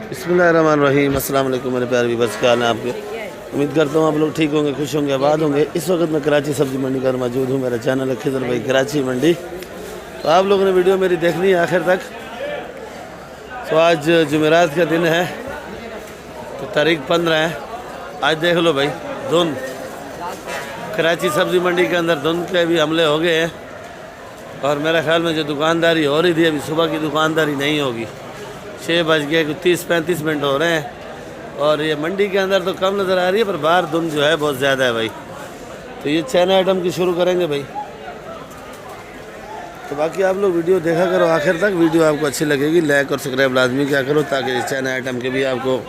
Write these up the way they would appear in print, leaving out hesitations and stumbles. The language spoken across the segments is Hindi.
बिस्मिल्लाहिर्रहमानिर्रहीम। अस्सलाम वालेकुम मेरे प्यारे व्यूअर्स, क्या हाल है आपके। उम्मीद करता हूँ आप लोग ठीक होंगे, खुश होंगे, आबाद होंगे। इस वक्त मैं कराची सब्ज़ी मंडी पर मौजूद हूँ। मेरा चैनल है खिज़र भाई कराची मंडी। तो आप लोगों ने वीडियो मेरी देखनी है आखिर तक। तो आज जुमेरात का दिन है, तो तारीख 15 है। आज देख लो भाई, धुंध कराची सब्ज़ी मंडी के अंदर धुंध के भी हमले हो गए हैं। और मेरे ख्याल में जो दुकानदारी हो रही थी, अभी सुबह की दुकानदारी नहीं होगी। 6 बज गए, 30-35 मिनट हो रहे हैं। और ये मंडी के अंदर तो कम नज़र आ रही है, पर बाहर धुंध जो है बहुत ज़्यादा है भाई। तो ये चैन आइटम की शुरू करेंगे भाई। तो बाकी आप लोग वीडियो देखा करो आखिर तक। वीडियो आपको अच्छी लगेगी, लाइक और सब्सक्राइब लाजमी क्या करो, ताकि ये चैन आइटम के भी आपको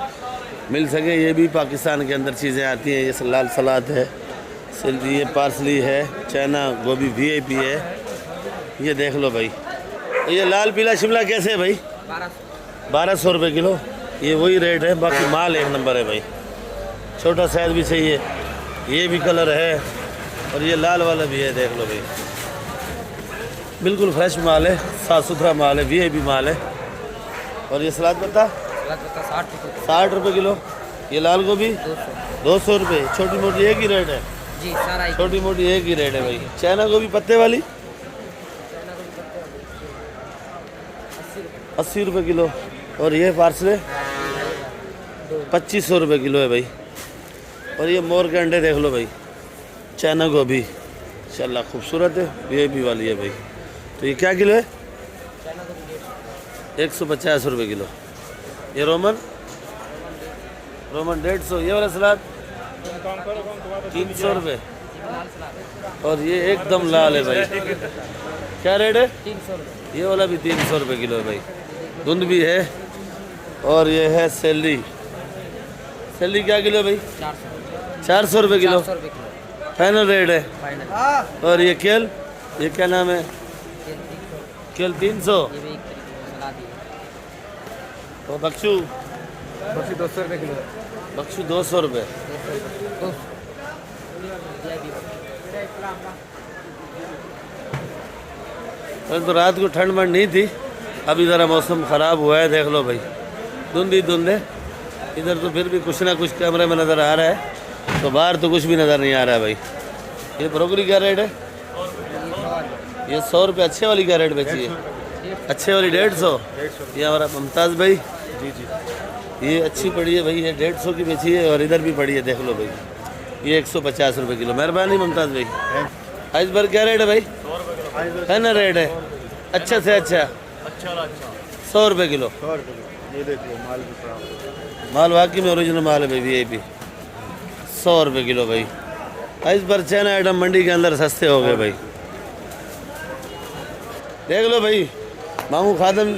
मिल सके। ये भी पाकिस्तान के अंदर चीज़ें आती हैं। ये लाल सलाद है, ये पार्सली है, चाइना गोभी VIP है। ये देख लो भाई। ये लाल पीला शिमला कैसे है भाई? 1200 रुपये किलो। ये वही रेट है, बाकी माल एक नंबर है भाई। छोटा साइज भी चाहिए, ये भी कलर है, और ये लाल वाला भी है। देख लो भाई, बिल्कुल फ्रेश माल है, साफ़ सुथरा माल है, VIP माल है। और ये सलाद पत्ता 60 रुपये किलो। ये लाल गोभी 200 रुपये। छोटी मोटी एक ही रेट है जी, सारा छोटी मोटी एक ही रेट है भाई। चाइना गोभी पत्ते वाली 80 रुपये किलो। और ये पार्सले 2500 रुपये किलो है भाई। और ये मोर के अंडे देख लो भाई, चाइना गोभी इंशाल्लाह खूबसूरत है, VIP वाली है भाई। तो ये क्या किलो है? 150 रुपये किलो। ये रोमन 150। ये वाला सलाद 300 रुपये। और ये एकदम लाल है भाई, क्या रेट है? 300 रुपये। ये वाला भी 300 रुपये किलो है भाई। धुंध भी है। और ये है सेली। सेली क्या किलो है भाई? 400 रुपये किलो। 400 रुपये किलो फाइनल रेट है। फाइनल। और ये केल, ये क्या नाम है? केल 300। ये भी एक तरीके की सलाद ही है। और बक्शू 200 रुपये किलो। बक्शू 200 रुपये। तो रात को ठंड मंड नहीं थी, अभी ज़रा मौसम ख़राब हुआ है। देख लो भाई, धुंध ही धुंध है। इधर तो फिर भी कुछ ना कुछ कैमरे में नज़र आ रहा है, तो बाहर तो कुछ भी नज़र नहीं आ रहा है भाई। ये ब्रोकली क्या रेट है? ये 100 रुपये। अच्छे वाली क्या रेट बेची है? अच्छे वाली 150। ये हमारा मुमताज़ भाई जी, ये अच्छी पड़ी है भाई, ये 150 की बेची है। और इधर भी पड़ी है, देख लो भाई, ये 150 रुपये किलो। मेहरबानी मुमताज़ भाई। आइसबर्ग क्या रेट है भाई? है ना रेट है, अच्छा से अच्छा 100 रुपये किलो। ये देखो माल माल वाकई में ओरिजिनल माल है भाई, VIP 100 रुपये किलो भाई। आइसबर्ग चाइना आइटम मंडी के अंदर सस्ते हो गए भाई। देख लो भाई, मामू खादम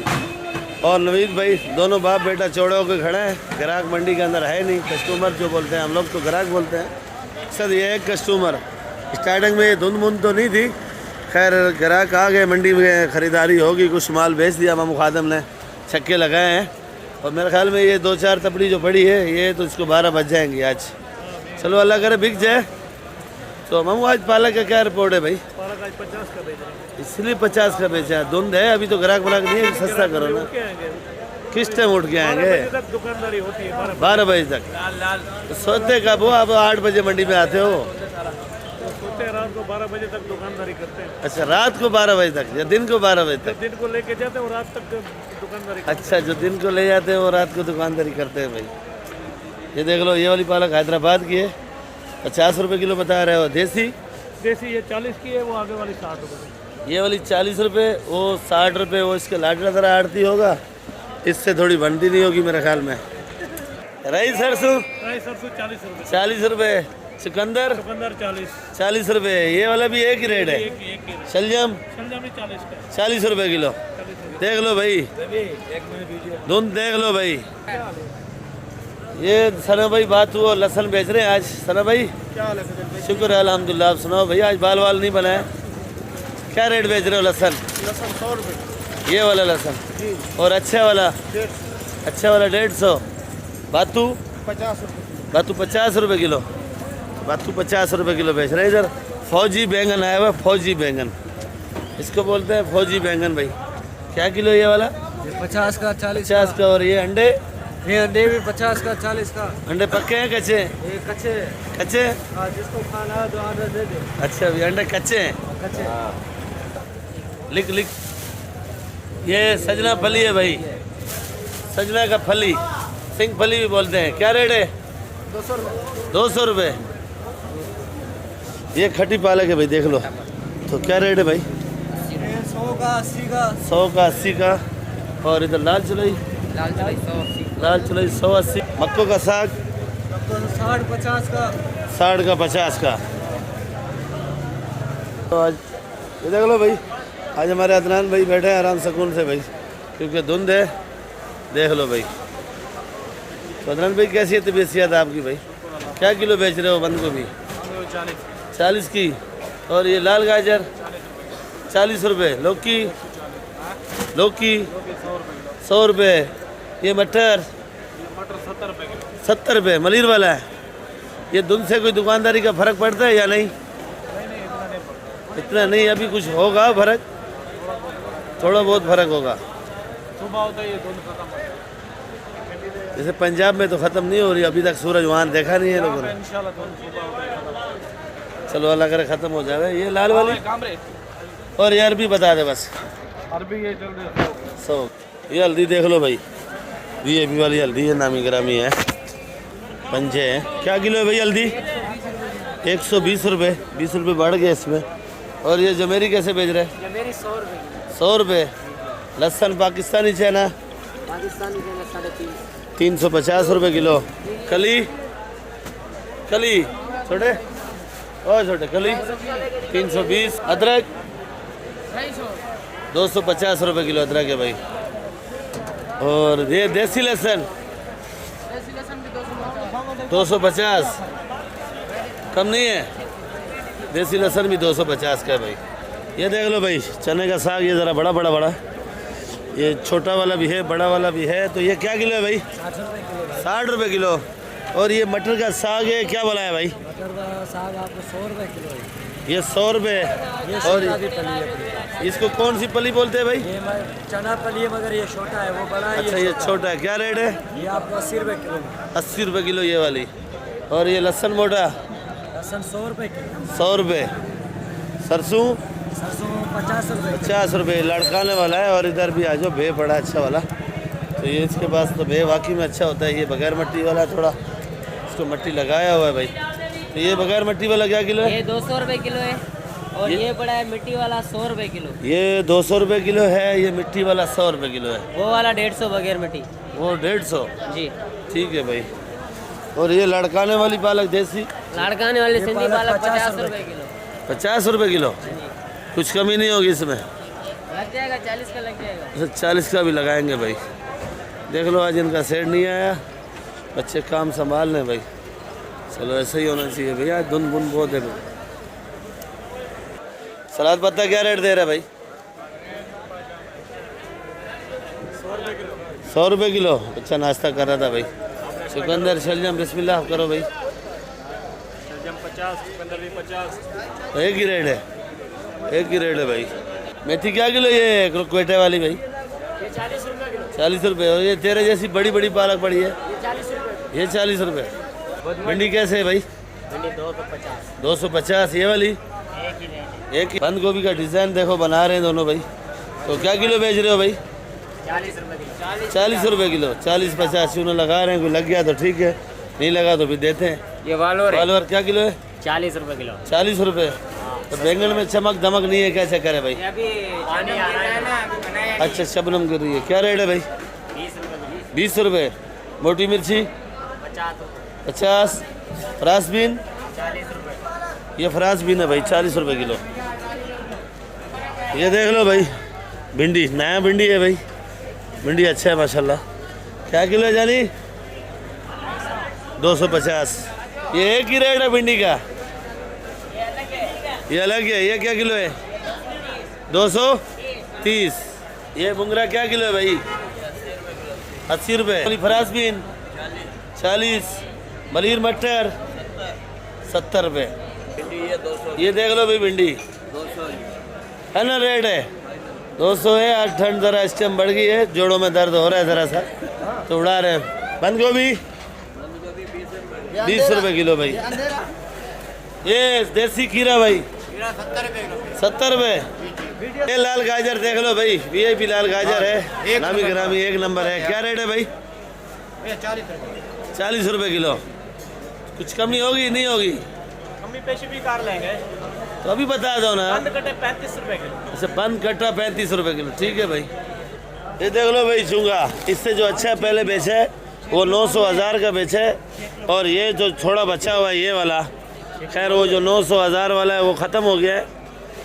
और नवीद भाई दोनों बाप बेटा चौड़े होकर खड़े हैं। ग्राहक मंडी के अंदर है नहीं, कस्टमर जो बोलते हैं, हम लोग तो ग्राहक बोलते हैं। सर ये एक कस्टमर, स्टार्टिंग में धुंध मुंध तो नहीं थी, खैर ग्राहक आ गए, मंडी में ख़रीदारी होगी, कुछ माल बेच दिया मामू खादम ने, छक्के लगाए हैं। और मेरे ख्याल में ये 2-4 तपड़ी जो पड़ी है, ये तो इसको 12 बज जाएंगी आज। चलो अल्लाह करे बिक जाए। तो मामू आज पालक का क्या रिपोर्ट है भाई? पालक आज 50 का बेच रहे हैं। इसलिए 50 का बेचा है। धुंध है, अभी तो ग्राहक व्राहक नहीं है, सस्ता करो ना। किस टाइम उठ के आएंगे? दुकानदारी होती है 12 बजे तक। तो सोते कब हो आप? 8 बजे मंडी में आते हो? सोते हैं रात को 12 बजे तक दुकानदारी करते हैं। अच्छा, रात को 12 बजे तक या दिन को 12 बजे तक? दिन को लेके जाते हैं और रात तक दुकानदारी करते अच्छा, जो दिन को ले जाते हैं वो रात को दुकानदारी करते हैं भाई। ये देख लो, ये वाली पालक हैदराबाद की है, 50 रुपये किलो बता रहे हो। देसी ये 40 की है, वो आगे वाली 60 रुपये। ये वाली 40 रुपये, वो 60 रुपये। वो इसके लाडला ज़रा आड़ती होगा, इससे थोड़ी बनती नहीं होगी मेरे ख्याल में। रही सरसों 40 रुपये। चुकंदर 40 रुपये। ये वाला भी एक ही रेट है। शलजम 40 रुपये किलो। देख लो भाई, धुंध देख लो भाई। ये सना भाई बात हुआ, लहसन बेच रहे हैं आज। सना भाई क्या हाल है? शुक्र है अल्हम्दुलिल्लाह। आप सुनाओ भाई, आज बाल वाल नहीं बनाए, क्या रेट बेच रहे हो लहसन? लहसुन 100 रुपये। ये वाला लहसन। और अच्छा वाला? 150। बातू 50 रुपये। बातू 50 रुपये किलो। बातू 50 रुपये किलो बेच रहे हैं। इधर फौजी बैंगन आया हुआ, फौजी बैंगन इसको बोलते हैं, फौजी बैंगन भाई। क्या किलो ये वाला? ये 50 का 40 50 का। और ये अंडे? ये अंडे भी 50 का 40 का। अंडे पक्के हैं कच्चे? ये कच्चे। कच्चे? हाँ, जिसको खाना है तो ऑर्डर दे दे। अच्छा, ये अंडे कच्चे हैं? कच्चे। लिख लिख। ये सजना फली है भाई, सजना का फली, सिंग फली भी बोलते हैं। क्या रेट है? 200 रुपये। 200 रुपये। ये खट्टी पालक है भाई, देख लो। तो क्या रेट है भाई? 100 का 80 का। 100 का 80 का। और इधर लाल चुलई? लाल चलाई 180। लाल चुलई 180। मक्कों का साग? 60 50 का। 60 का 50 का। तो आज ये देख लो भाई, आज हमारे अदनान भाई बैठे हैं आराम सुकून से भाई, क्योंकि धुंध है। देख लो भाई। तो अदनान भाई, कैसी है तबीयत आपकी भाई? क्या किलो बेच रहे हो बंद गोभी? 40 की। और ये लाल गाजर? 40 रुपये। लौकी? लौकी 100 रुपये। ये मटर? 70 रुपये। मलिर वाला है ये। धुंध से कोई दुकानदारी का फर्क पड़ता है या नहीं? इतना नहीं, अभी कुछ होगा फर्क, थोड़ा बहुत फर्क होगा। सुबह होता है ये धुंध खत्म हो जाए। जैसे पंजाब में तो ख़त्म नहीं हो रही अभी तक, सूरज वहाँ देखा नहीं है लोगों ने। इंशाल्लाह धुंध सुबह होता है खत्म। चलो अल्लाह करे ख़त्म हो जाए। ये लाल वाली? कामरे और ये अरबी बता दे बस। अरबी ये चल रही है 100। ये हल्दी देख लो भाई, वीआईपी वाली हल्दी है, नामी ग्रामी है, पंजे हैं। क्या किलो है भाई हल्दी? 120 रुपये। 20 रुपये बढ़ गए इसमें। और ये जमेरी कैसे बेच रहे हैं? मेरी 100 रुपये। 100 रुपये। लहसुन पाकिस्तानी चना? पाकिस्तानी देना 350। 350 रुपये किलो। कली? कली छोटे और छोटे कली 320। अदरक? 250 रुपये किलो अदरक है भाई। और ये देसी लहसुन? 250। कम नहीं है? देसी लहसुन भी 250 का है भाई। ये देख लो भाई, चने का साग। ये ज़रा बड़ा बड़ा, ये छोटा वाला भी है, बड़ा वाला भी है। तो ये क्या किलो है भाई? 60 रुपये किलो। और ये मटर का साग है, क्या बोला है भाई? मटर का साग आपको 100 रुपये किलो है। ये 100 रुपये। और इसको कौन सी फली बोलते हैं भाई? ये चना फली है, मगर ये छोटा है, वो बड़ा है। अच्छा, ये छोटा है। क्या रेट है? ये आपको 80 रुपये किलो। 80 रुपये किलो ये वाली। और ये लहसुन मोटा? लहसुन 100 रुपये किलो। 100 रुपये। सरसों? सरसों 50 रुपये। 50 रुपये। लड़काने वाला है। और इधर भी आ जाओ, भे पड़ा अच्छा वाला। तो ये इसके पास तो भे वाकई में अच्छा होता है। ये बगैर मट्टी वाला थोड़ा इसको मट्टी लगाया हुआ है भाई। तो ये बगैर मट्टी वाला क्या किलो है? ये 200 रुपये किलो है। और ये बड़ा है मिट्टी वाला 100 रुपये किलो। ये 200 रुपये किलो है। ये मिट्टी वाला 100 रुपये किलो है। वो वाला 150 बगैर मिट्टी। वो 150। जी। ठीक है भाई। और ये लड़काने वाली पालक देसी? लाड़काने वाली सिंधी पालक 50 रुपये किलो। 50 रुपये किलो। कुछ कमी नहीं होगी इसमें? लग जाएगा 40 का लग जाएगा। 40 का भी लगाएंगे भाई। देख लो, आज इनका सेट नहीं आया, बच्चे काम संभाल लें भाई। चलो ऐसा ही होना चाहिए भैया। धुंध बुन बहुत है भाई। सलाद पत्ता क्या रेट दे रहा है भाई? 100 रुपये किलो। अच्छा, नाश्ता कर रहा था भाई। चुकंदर शलजम बिस्मिल्लाह करो भाई। 50, चुकंदर भी 50। एक ही रेट है? एक ही रेट है भाई। मेथी क्या किलो ये क्वेटे वाली भाई? ये 40 रुपये किलो। 40 रुपये। और ये तेरे जैसी बड़ी बड़ी पालक पड़ी है? ये 40 रुपये। ये 40 रुपये। भिंडी कैसे है भाई? भिंडी 250। 250। ये वाली? एक ही रेट। एक ही। बंद गोभी का डिज़ाइन देखो बना रहे हैं दोनों भाई। तो क्या किलो बेच रहे हो भाई? 40 रुपये किलो। 40 रुपये किलो। 40-50 चूना लगा रहे हैं। कोई लग गया तो ठीक है, नहीं लगा तो फिर देते हैं। ये वालोर है। वालोर क्या किलो है? 40 रुपये किलो। 40 रुपये। तो बैंगन में चमक दमक नहीं है, क्या चक्कर है भाई? ये अभी पानी आ रहा है ना, अभी बनाया। अच्छा, शबनम गिर रही है। क्या रेट है भाई? 20 रुपये। 20 रुपये। मोटी मिर्ची? 50। France been? 40 रुपये। ये फ्रांस बीन है भाई, 40 रुपये किलो। ये देख लो भाई, भिंडी नया भिंडी है भाई। भिंडी अच्छा है माशाल्लाह। क्या किलो है जानी? 250। ये एक ही रेट है भिंडी का? ये अलग है। ये क्या किलो है? 230। ये बुंगरा क्या किलो है भाई? 80 रुपये। France been 40। मलीर मटर 70 रुपये। ये देख लो भाई भिंडी है ना, रेट है 200 है। आज ठंड ज़रा इस टाइम बढ़ गई है, जोड़ों में दर्द हो रहा है ज़रा सा, तो उड़ा रहे हैं। बंद गोभी 20 रुपये किलो भाई। ये देसी खीरा भाई 70 रुपये। ये लाल गाजर देख लो भाई, VIP लाल गाजर है, नामी ग्रामी एक नंबर है। क्या रेट है भाई? 40 रुपये किलो। कुछ कमी होगी नहीं होगी? कमी पेशी भी कर लेंगे। तो अभी बता दो ना। बंद कटे 35 रुपए किलो। अच्छा, बंद कट्टा 35 रुपये किलो, ठीक है भाई। ये देख लो भाई झूंगा, इससे जो अच्छा पहले बेचा है वो 900 1000 का बेचा है, और ये जो थोड़ा बचा हुआ है ये वाला, खैर वो जो 900 1000 वाला है वो ख़त्म हो गया है।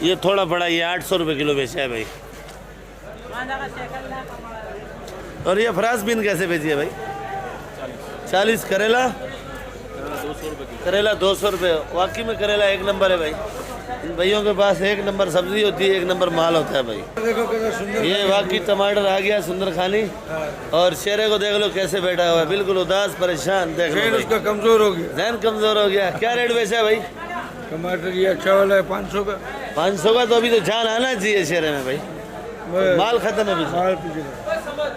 ये थोड़ा बड़ा, ये 800 रुपये किलो बेचा है भाई। और ये फ्रांस बीन कैसे बेची है भाई? 40। करेला 200 रुपये। वाकई में करेला एक नंबर है भाई। इन भैयों के पास एक नंबर सब्जी होती है, एक नंबर माल होता है भाई। ये वाकई टमाटर आ गया सुंदर खानी, और शेरे को देख लो कैसे बैठा हुआ है, बिल्कुल उदास परेशान। देख लो उसका कमजोर हो गया, जहन कमजोर हो गया। क्या रेट बेचा है भाई? टमाटर ये अच्छा वाला है 500 का। 500 का? तो अभी तो जान आना चाहिए शेरे में भाई, माल खत्म है पीछे, माल पीछे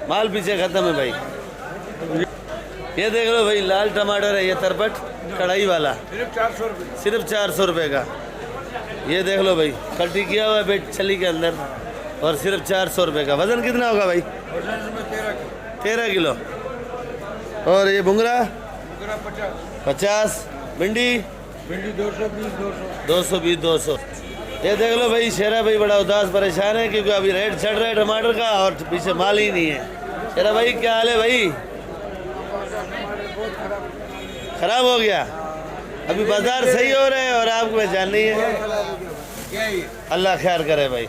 माल पीछे खत्म है भाई। ये देख लो भाई लाल टमाटर है, ये तरपट कढ़ाई वाला, सिर्फ 400 रुपये। सिर्फ 400 रुपये का। ये देख लो भाई कल्टी किया हुआ है बेट छली के अंदर, और सिर्फ 400 रुपये का। वजन कितना होगा भाई? 13 किलो। और ये बुंगरा 50। भिंडी 220 200। ये देख लो भाई शेरा भाई बड़ा उदास परेशान है, क्योंकि अभी रेट चढ़ रहा है टमाटर का और पीछे माल ही नहीं है। शेरा भाई क्या हाल है भाई? खराब हो गया? अभी बाजार सही हो रहे हैं और आपको पहचान नहीं है। अल्लाह खैर करे भाई,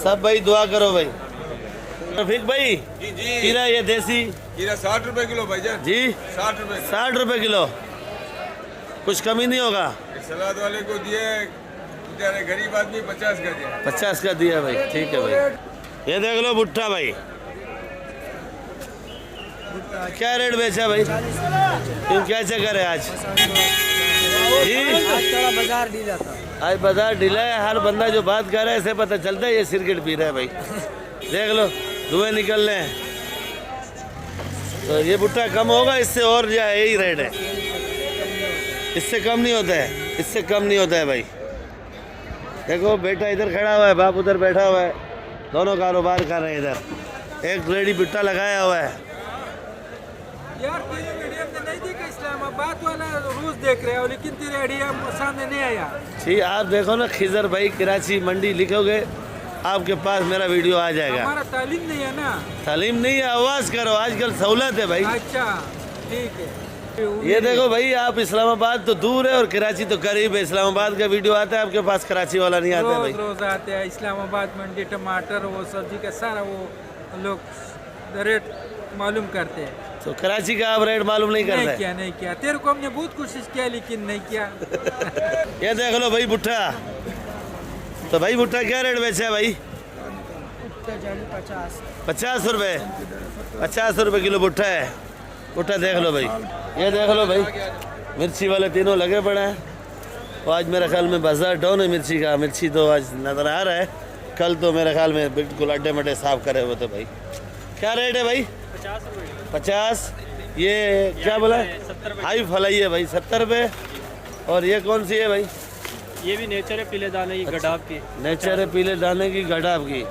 सब भाई दुआ करो भाई। रफीक भाई खीरा ये देसी खीरा 60 रुपए किलो भाईजान जी, 60 रुपए। 60 रुपये किलो। कुछ कमी नहीं होगा? सलाद वाले को दिए, बेचारे गरीब आदमी 50 का दिया। 50 का दिया भाई, ठीक है भाई। ये देख लो भुट्टा भाई, क्या रेट बेचा भाई? क्यों क्या चक्कर है आज? जी थोड़ा बाजार ढीला था। आज बाजार ढीला है। हर बंदा जो बात कर रहा है इसे पता चलता है ये सिरकिट पी रहा है भाई। देख लो धुएं निकल रहे हैं। तो ये भुट्टा कम होगा इससे, और जो है यही रेट है, इससे कम नहीं होता है, इससे कम नहीं होता है भाई। देखो बेटा इधर खड़ा हुआ है, बाप उधर बैठा हुआ है, दोनों कारोबार कर रहे हैं। इधर एक रेडी भुट्टा लगाया हुआ है। यार तेरे वीडियो में नहीं देखा इस्लामाबाद वाला रोज देख रहे हो, लेकिन तेरे वीडियो सामने नहीं आया। जी आप देखो ना खिजर भाई कराची मंडी लिखोगे आपके पास मेरा वीडियो आ जाएगा। हमारा तालीम नहीं है ना। तालीम नहीं है, आवाज़ करो, आजकल सहूलत है भाई। अच्छा ठीक है। ये देखो भाई आप इस्लामाबाद तो दूर है और कराची तो करीब है। इस्लामाबाद का वीडियो आता है आपके पास, कराची वाला नहीं आता है भाई। रोज आते हैं इस्लामाबाद मंडी, टमाटर वो सब्जी का सारा वो लोग रेट मालूम करते हैं। तो कराची का आप रेट मालूम नहीं करते? नहीं किया तेरे को हमने बहुत कोशिश किया लेकिन नहीं किया। ये देख लो भाई भुट्टा, तो भाई भुट्टा क्या रेट बेचा है भाई? 50 रुपये। 50 रुपये किलो भुट्टा है। भुट्टा देख लो भाई, ये देख लो भाई मिर्ची वाले तीनों लगे पड़े हैं। और आज मेरे ख्याल में बाजार डाउन है मिर्ची का। मिर्ची तो आज नज़र आ रहा है, कल तो मेरे ख्याल में बिल्कुल अड्डे मड्डे साफ करे हुए थे भाई। क्या रेट है भाई? 50। ये क्या बोला? हाई फलाई है भाई 70 रुपये। और ये कौन सी है भाई? ये भी नेचर है, पीले दाने की गडाब की। नेचर है पीले दाने की गडाब की,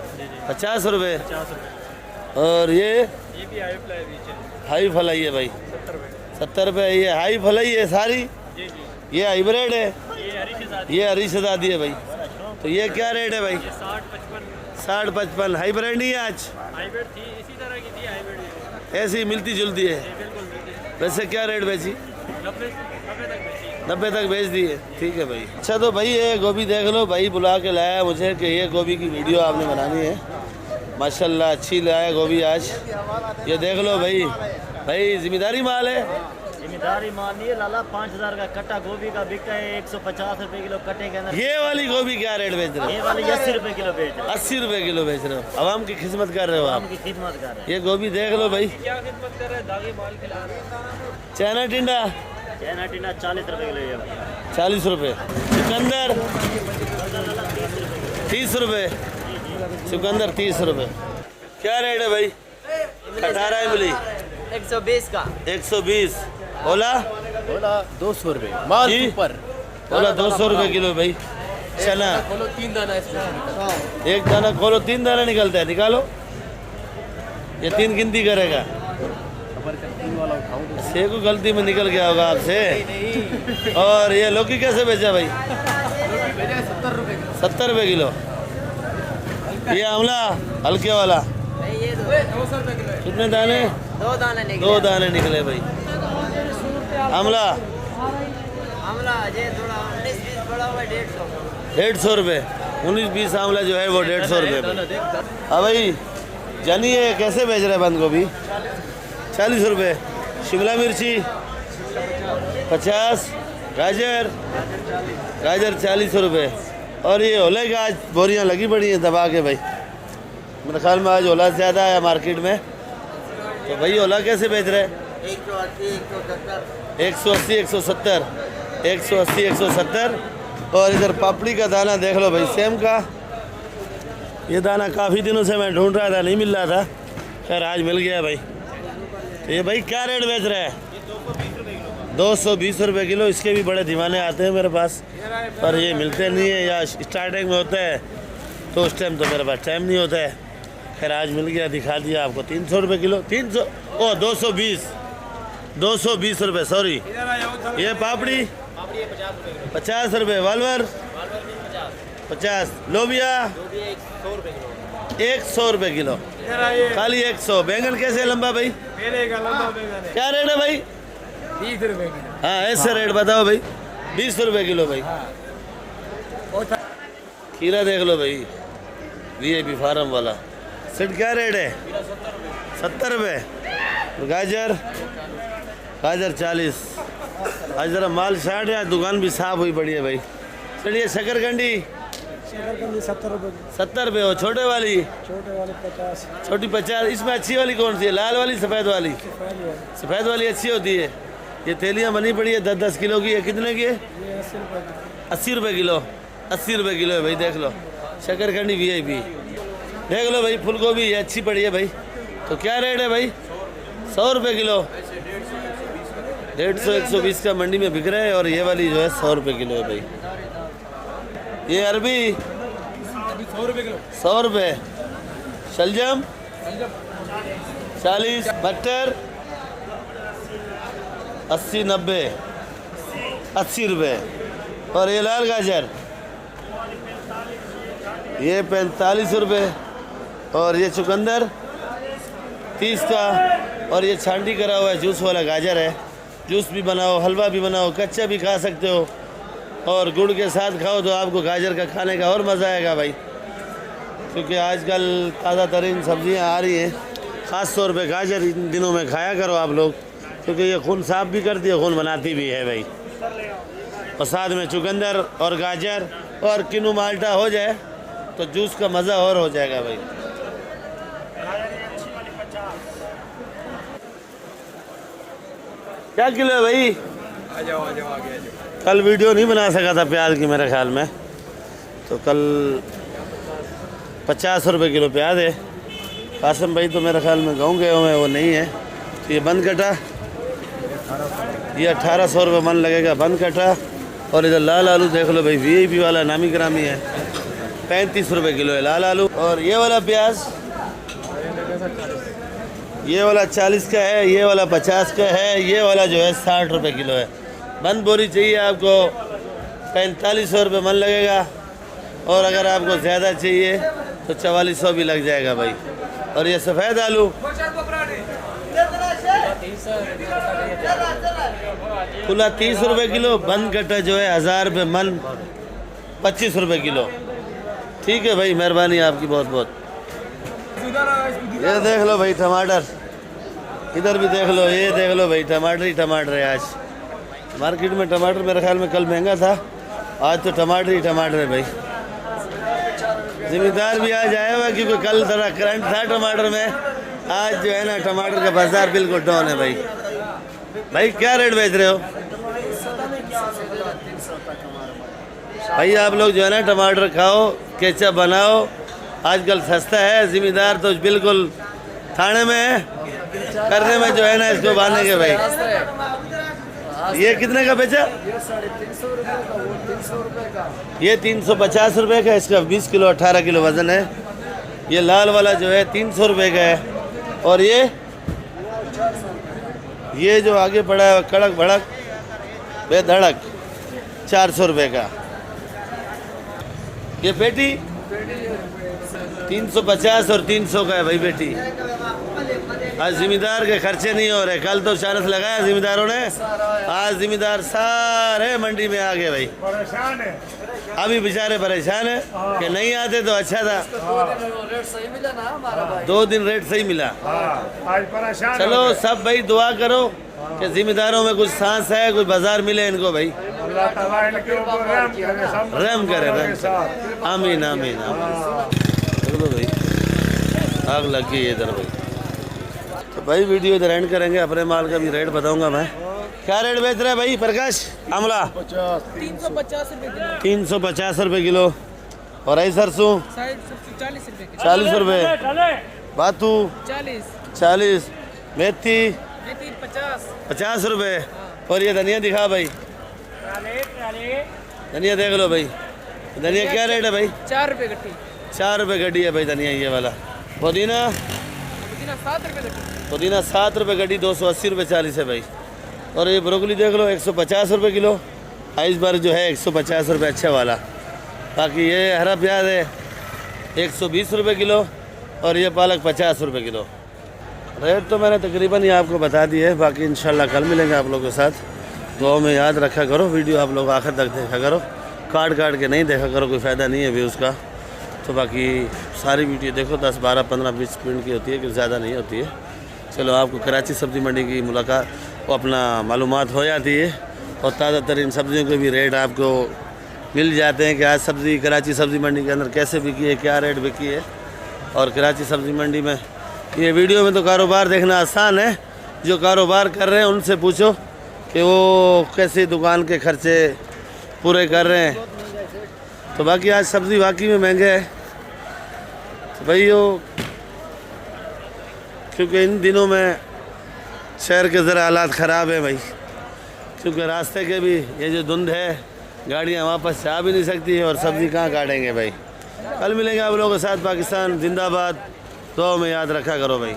50 रुपये। 50 रुपये। और ये भी हाई फ्लाई बीच है, हाई फलाई है भाई 70 रुपये। 70 रुपये। ये हाई फलाई है सारी, जी जी। ये हाइब्रिड है, ये हरी शहजादी, ये हरी शहजादी है भाई। तो ये क्या रेट है भाई? 60-55। 60-55। हाइब्रिड नहीं है आज, हाइब्रिड थी, इसी तरह की थी हाइब्रिड। ऐसी मिलती जुलती है। बिल्कुल मिलती है। वैसे क्या रेट बेची? 90 तक बेची। 90 तक बेच दी है, ठीक है भाई। अच्छा तो भाई ये गोभी देख लो, भाई बुला के लाया मुझे कि ये गोभी की वीडियो आपने बनानी है। माशाल्लाह अच्छी लाया गोभी आज। ये देख लो भाई, भाई जिम्मेदारी माल है। जिम्मेदारी मान लिए लाला 5000 का कट्टा गोभी का बिकता है 150 रुपए किलो कट्टे के अंदर। ये वाली गोभी क्या रेट बेच रहे हो? ये वाली 80 रुपए किलो बेच रहे हैं। 80 रुपए किलो बेच रहे हो। आवाम की खिदमत कर रहे हो आप। की खिदमत कर रहे हैं। ये गोभी देख लो भाई, क्या खिदमत कर रहे हैं, दागी माल खिला रहे हैं। चाइना टिंडा चाइना टीना 40 रुपए किलो ये भाई। 40 रुपए। चुकंदर 30 रुपए। चुकंदर 30 रुपये। क्या रेट है भाई? 18 इमली 120 का। 120। ओला 200 रुपये माल जी? ऊपर। ओला 200 रुपये किलो भाई। चना खोलो 3 दाना इसमें। एक दाना खोलो 3 दाना निकलता है, निकालो। ये 3 गिनती करेगा। से को गलती में निकल गया होगा आपसे। और ये लौकी कैसे बेचा भाई? 70 रुपये किलो। ये आंवला हल्के वाला नहीं ये कितने दाने? 2 दाने निकले। 2 दाने निकले भाई। आंवला आंवला ये थोड़ा 19-20 बड़ा हुआ 150। 150 रुपये। 19-20 आंवला जो है वो 150 रुपये। हाँ भाई जानी ये कैसे बेच रहे हैं बंद गोभी? 40 रुपये। शिमला मिर्ची 50। गाजर 40 रुपये। और ये ओले का आज बोरियां लगी पड़ी हैं दबा के भाई। मेरे ख्याल में आज ओला ज़्यादा है मार्केट में। तो भाई ओला कैसे बेच रहे हैं? 180 170। 180 170। और इधर पापड़ी का दाना देख लो भाई सेम का। ये दाना काफ़ी दिनों से मैं ढूंढ रहा था, नहीं मिल रहा था। खैर आज मिल गया भाई। तो ये भाई क्या रेट बेच रहे हैं? 220 रुपये किलो। इसके भी बड़े दीवाने आते हैं मेरे पास, पर ये मिलते नहीं है या स्टार्टिंग में होता है तो उस टाइम तो मेरे पास टाइम नहीं होता है। खैर आज मिल गया, दिखा दिया आपको। 300 रुपये किलो। 300 ओ 220 रुपये सॉरी। ये पापड़ी 50 रुपये। वालवर 50। लोबिया 100 रुपये किलो। खाली 100। बैंगन कैसे लंबा भाई? क्या रेट है भाई? 20 रुपये की। हाँ ऐसे रेट बताओ भाई। 20 रुपये किलो भाई। खीरा देख लो भाई, VIP फार्म वाला। सेट क्या रेट है? 70 रुपये। गाजर 40। आज जरा माल शार्ट है, दुकान भी साफ हुई पड़ी है भाई। चलिए शकरकंडी 70 रुपये। हो छोटे वाली? छोटी 50। इसमें अच्छी वाली कौन सी है? लाल वाली सफ़ेद वाली? सफ़ेद वाली अच्छी होती है। ये थैलियाँ बनी पड़ी है 10-10 किलो की है। कितने की है? 80 रुपये किलो। 80 रुपये किलो है भाई। देख लो शकरकंडी VIP। देख लो भाई फूल गोभी ये अच्छी पड़ी है भाई। तो क्या रेट है भाई? 100 रुपये किलो। 150 120 का मंडी में बिक रहा है। और ये वाली जो है 100 रुपये किलो है भाई। ये अरबी 100 रुपये। शलजम 40। मटर 80-90। 80 रुपये। और ये लाल गाजर ये 45 रुपये। और ये चुकंदर 30 का। और ये छांडी करा हुआ है जूस वाला गाजर है। जूस भी बनाओ, हलवा भी बनाओ, कच्चा भी खा सकते हो। और गुड़ के साथ खाओ तो आपको गाजर का खाने का और मज़ा आएगा भाई। क्योंकि आजकल ताज़ा तरीन सब्जियां आ रही हैं। ख़ास तौर पे गाजर इन दिनों में खाया करो आप लोग, क्योंकि ये खून साफ़ भी करती है, खून बनाती भी है भाई। और साथ में चुकंदर और गाजर और किन्नू माल्टा हो जाए तो जूस का मज़ा और हो जाएगा भाई। क्या किलो है भाई? आ जाओ आगे आ जाओ। कल वीडियो नहीं बना सका था प्याज की मेरे ख्याल में, तो कल 50 रुपये किलो प्याज है। कासम भाई तो मेरे ख्याल में गाँव गए हुए हैं, वो नहीं है। तो ये बंद कटा, ये 1800 रुपये मन लगेगा बंद कटा। और इधर लाल आलू देख लो भाई, VIP वाला नामी ग्रामी है। 35 रुपये किलो है लाल आलू। और ये वाला प्याज, ये वाला 40 का है, ये वाला 50 का है, ये वाला जो है 60 रुपये किलो है। बंद बोरी चाहिए आपको 4500 रुपये मन लगेगा। और अगर आपको ज़्यादा चाहिए तो 4400 भी लग जाएगा भाई। और ये सफ़ेद आलू खुला 30 रुपये किलो, बंद कटा जो है 1000 रुपये मन, 25 रुपये किलो। ठीक है भाई, मेहरबानी आपकी बहुत बहुत। ये देख लो भाई टमाटर, इधर भी देख लो, ये देख लो भाई टमाटर ही टमाटर है। आज मार्केट में टमाटर मेरे ख्याल में कल महंगा था, आज तो टमाटर ही टमाटर है भाई। जिम्मेदार भी आज आया हुआ क्योंकि कल थोड़ा करंट था टमाटर में। आज जो है ना टमाटर का बाजार बिल्कुल डाउन है भाई। भाई क्या रेट बेच रहे हो भाई? आप लोग जो है ना टमाटर खाओ, केचप बनाओ, आजकल सस्ता है, जिम्मेदार तो बिल्कुल थाने में है, करने में जो है ना इसको बांधने के भाई। ये कितने का बेचा? ये 350 रुपये का, इसका 20 किलो 18 किलो वज़न है। ये लाल वाला जो है 300 रुपये का है। और ये जो आगे पड़ा है कड़क भड़क बेधड़क 400 रुपये का। ये पेटी 350 और 300 का है भाई पेटी। आज जिम्मेदार के खर्चे नहीं हो रहे, कल तो चानस लगाया जिम्मेदारों ने, आज जिम्मेदार सारे मंडी में आ गए भाई। परेशान है। अभी बेचारे परेशान है कि नहीं आते तो अच्छा था। रेट सही मिला ना हमारा भाई। 2 दिन रेट सही मिला। आज परेशान। चलो सब भाई दुआ करो कि जिम्मेदारों में कुछ सांस है, कुछ बाजार मिले इनको भाई। अल्लाह ताला इनके ऊपर रहम करे, सब रहम करे, रहम के साथ। करे। आमीन आमीन आमीन। देख लो भाई आग लग गई है इधर भाई। तो भाई वीडियो इधर एंड करेंगे, अपने माल का भी रेट बताऊंगा मैं। क्या रेट बेच रहा है भाई प्रकाश? आमला 350 रुपए किलो। 350 रुपये किलो। और आई सरसों 40 रुपए किलो। 40 रुपये। बातू 40। मेथी 50 रुपये। और ये धनिया दिखा भाई, धनिया देख लो भाई। धनिया क्या रेट है भाई? 4 रुपए गट्टी। 4 रुपये गड्डी है भाई धनिया ये वाला। पुदीना 7 रुपए गट्टी। पुदीना 7 रुपये गड्डी, 280 रुपये 40 है भाई। और ये ब्रोकली देख लो 150 रुपये किलो। आइस बार जो है 150 रुपये अच्छा वाला। बाकी ये हरा प्याज है 120 रुपये किलो। और ये पालक 50 रुपये किलो। रेट तो मैंने तकरीबन ही आपको बता दी है। बाकी इंशाल्लाह कल मिलेंगे आप लोगों के साथ। दुआ में याद रखा करो, वीडियो आप लोग आखिर तक देखा करो, काट के नहीं देखा करो, कोई फ़ायदा नहीं है व्यूज़ का। तो बाकी सारी वीडियो देखो, 10 12 15 20 मिनट की होती है, कि ज़्यादा नहीं होती है। चलो आपको कराची सब्ज़ी मंडी की मुलाकात वो अपना मालूमात हो जाती है। और ताज़ा तरीन सब्ज़ियों के भी रेट आपको मिल जाते हैं कि आज सब्ज़ी कराची सब्ज़ी मंडी के अंदर कैसे बिकी है, क्या रेट बिकी है। और कराची सब्ज़ी मंडी में ये वीडियो में तो कारोबार देखना आसान है, जो कारोबार कर रहे हैं उनसे पूछो कि वो कैसे दुकान के खर्चे पूरे कर रहे हैं। तो बाकी आज सब्ज़ी वाकई में महंगे है तो भाई वो, क्योंकि इन दिनों में शहर के ज़रा हालात ख़राब है भाई। क्योंकि रास्ते के भी ये जो धुंध है, गाड़ियाँ वापस से आ भी नहीं सकती है, और सब्ज़ी कहाँ काटेंगे भाई। कल मिलेंगे आप लोगों के साथ। पाकिस्तान जिंदाबाद। दुआ में याद रखा करो भाई।